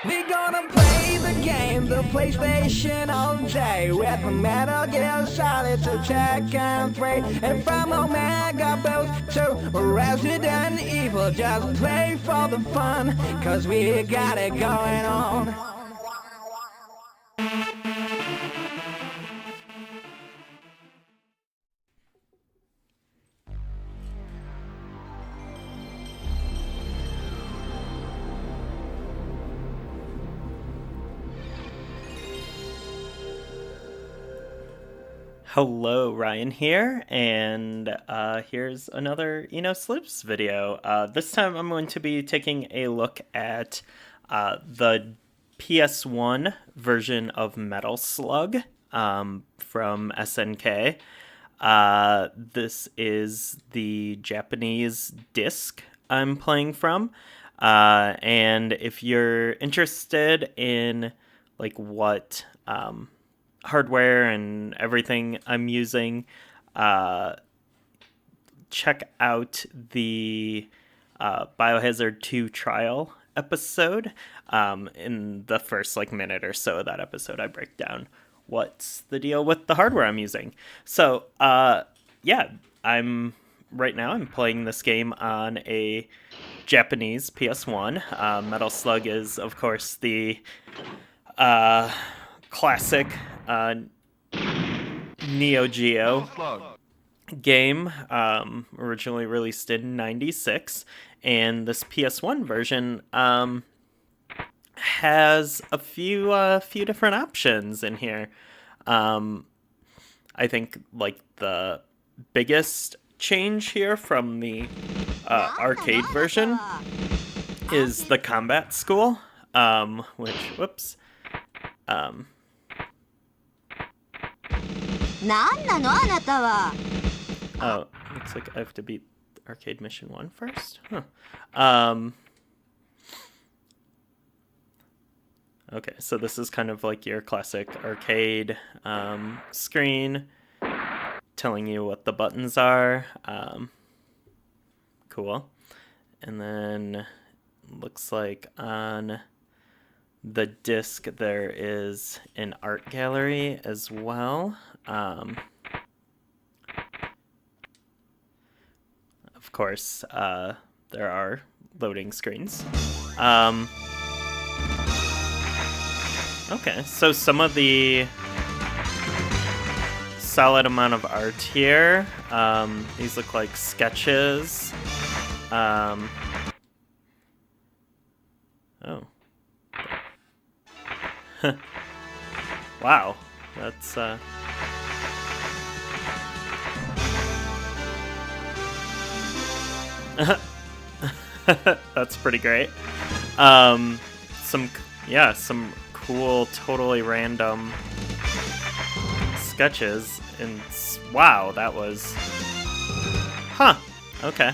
We gonna play the game, the PlayStation all day with Metal Gear Solid to Tekken 3 and from Omega Boost to Resident Evil. Just play for the fun, cause we got it going on. Hello, Ryan here, and here's another Slips video. This time I'm going to be taking a look at the PS1 version of Metal Slug from SNK. This is the Japanese disc I'm playing from, and if you're interested in like what hardware and everything I'm using, check out the Biohazard 2 trial episode. In the first minute or so of that episode, I break down what's the deal with the hardware I'm using. So yeah, I'm playing this game on a Japanese PS1. Metal Slug is, of course, the classic Neo Geo game, originally released in '96, and this PS1 version has a few different options in here. I think the biggest change here from the arcade version is the combat school, which oh, looks like I have to beat Arcade Mission 1 first? Huh. Okay, so this is kind of like your classic arcade screen, telling you what the buttons are. Cool. And then looks like on the disc there is an art gallery as well. Of course, there are loading screens. Okay, so some of the solid amount of art here. These look like sketches. Oh. Wow, that's that's pretty great. Some cool, totally random sketches, and wow, that was okay.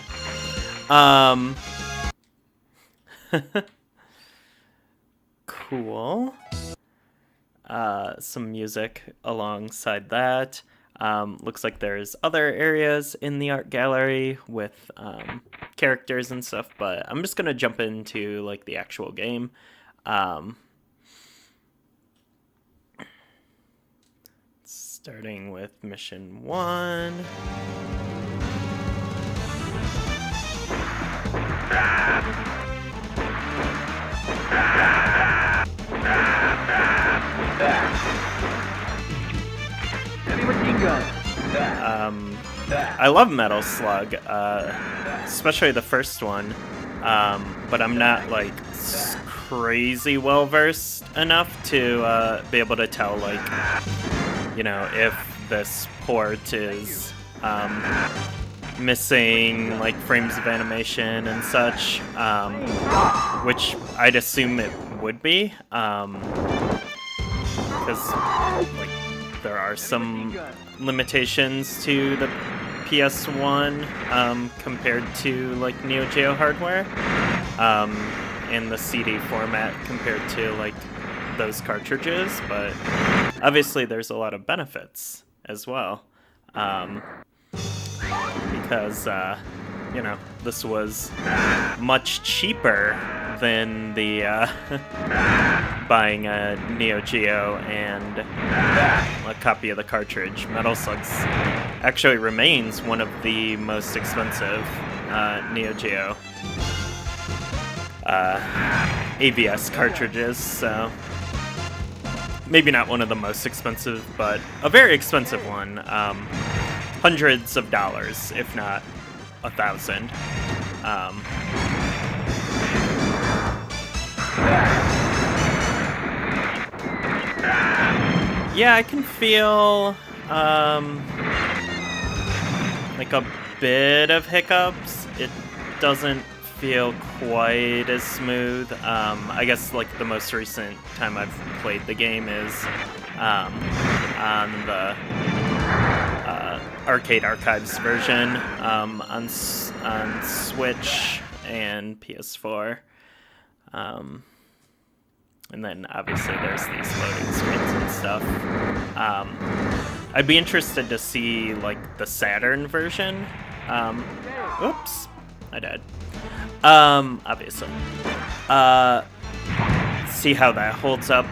Cool. Some music alongside that. Looks like there's other areas in the art gallery with characters and stuff, but I'm just gonna jump into the actual game. Starting with mission 1. I love Metal Slug, especially the first one, but I'm not crazy well versed enough to be able to tell if this port is missing frames of animation and such, which I'd assume it would be, because there are some limitations to the PS1 compared to Neo Geo hardware, in the CD format compared to those cartridges, but obviously there's a lot of benefits as well, because this was much cheaper than the buying a Neo Geo and a copy of the cartridge. Metal Slug actually remains one of the most expensive Neo Geo AVS cartridges, so maybe not one of the most expensive, but a very expensive one. Hundreds of dollars, if not 1,000. Yeah, I can feel like a bit of hiccups. It doesn't feel quite as smooth. I guess like the most recent time I've played the game is on the Arcade Archives version on Switch and PS4. And then obviously there's these loading screens and stuff. I'd be interested to see like the Saturn version. Oops, I died. Obviously. See how that holds up.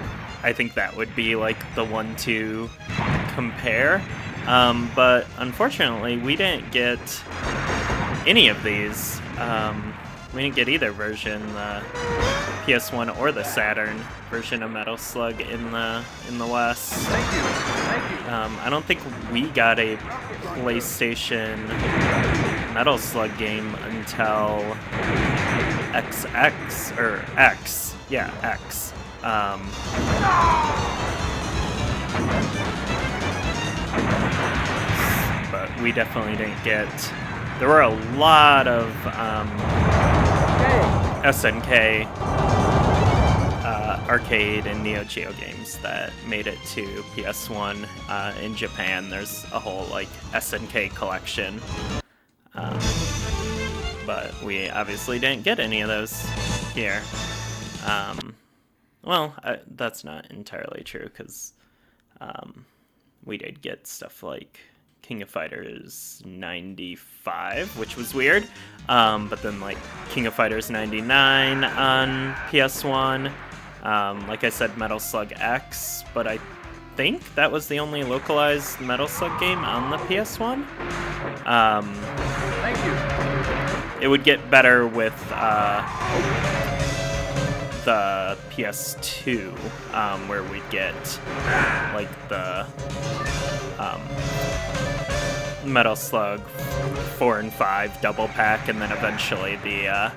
I think that would be like the one to compare. But unfortunately, we didn't get any of these. We didn't get either version, the PS1 or the Saturn version of Metal Slug in the West. Thank you. I don't think we got a PlayStation Metal Slug game until XX or X. Yeah, X. But we definitely didn't get. There were a lot of SNK arcade and Neo Geo games that made it to PS1 in Japan. There's a whole like SNK collection, but we obviously didn't get any of those here. Well, that's not entirely true because we did get stuff like King of Fighters 95, which was weird, but then like King of Fighters 99 on PS1, like I said, Metal Slug X, but I think that was the only localized Metal Slug game on the PS1. Thank you. It would get better with the PS2, where we'd get like the Metal Slug 4 and 5 double pack, and then eventually the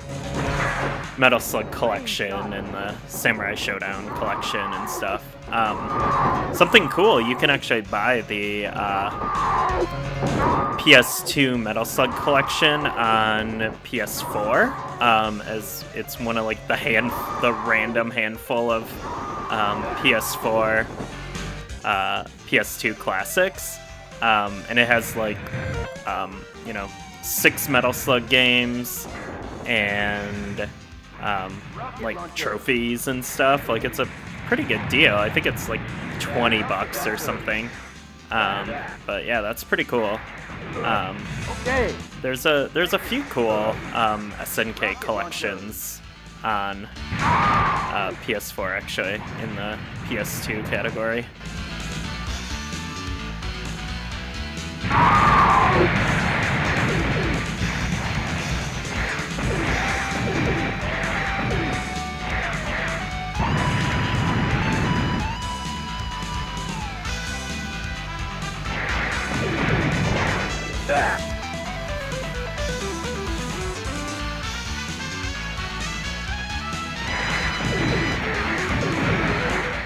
Metal Slug collection and the Samurai Showdown collection and stuff. Something cool, you can actually buy the PS2 Metal Slug collection on PS4, as it's one of like the random handful of PS4 PS2 classics. And it has like 6 Metal Slug games and like trophies and stuff. Like it's a pretty good deal. I think it's like $20 or something. But yeah, that's pretty cool. Okay. There's a few cool SNK collections on PS4 actually in the PS2 category.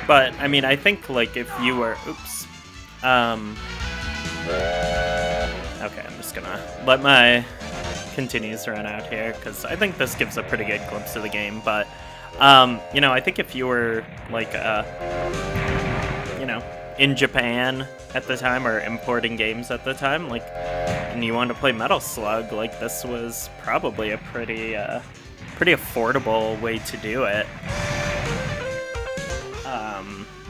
But I mean, I think like if you were, okay, I'm just gonna let my continues run out here because I think this gives a pretty good glimpse of the game. But I think if you were like in Japan at the time or importing games at the time, like, and you wanted to play Metal Slug, like this was probably a pretty affordable way to do it.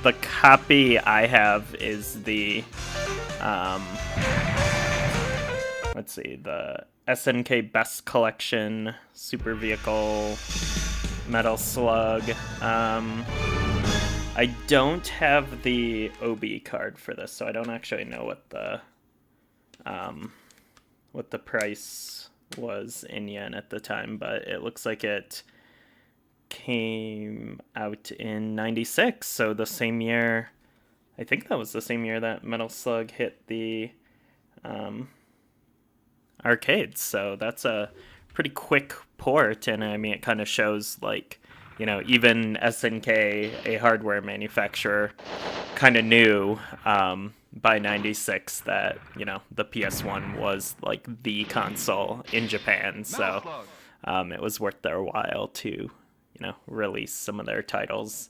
The copy I have is the let's see, the SNK Best Collection Super Vehicle Metal Slug. I don't have the OB card for this, so I don't actually know what the price was in yen at the time, but it looks like it came out in 96, so the same year, I think that was the same year that Metal Slug hit the arcades, so that's a pretty quick port, and I mean, it kind of shows, like, you know, even SNK, a hardware manufacturer, kind of knew by 96 that, you know, the PS1 was, like, the console in Japan, so it was worth their while to, you know, release some of their titles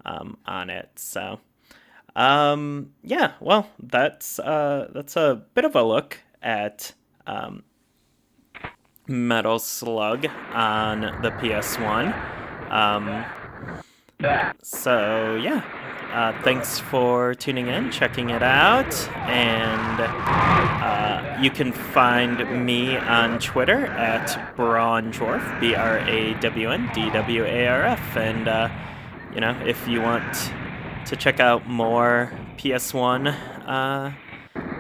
on it, so... yeah, well, that's a bit of a look at Metal Slug on the PS1. So yeah, thanks for tuning in, checking it out, and you can find me on Twitter at Brawn Dwarf, BRAWNDWARF, and you know, if you want to check out more PS1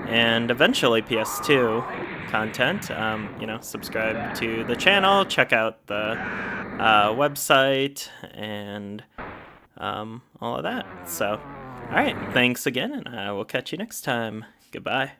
and eventually PS2 content, you know, subscribe to the channel, check out the website, and all of that. So, all right, thanks again, and I will catch you next time. Goodbye.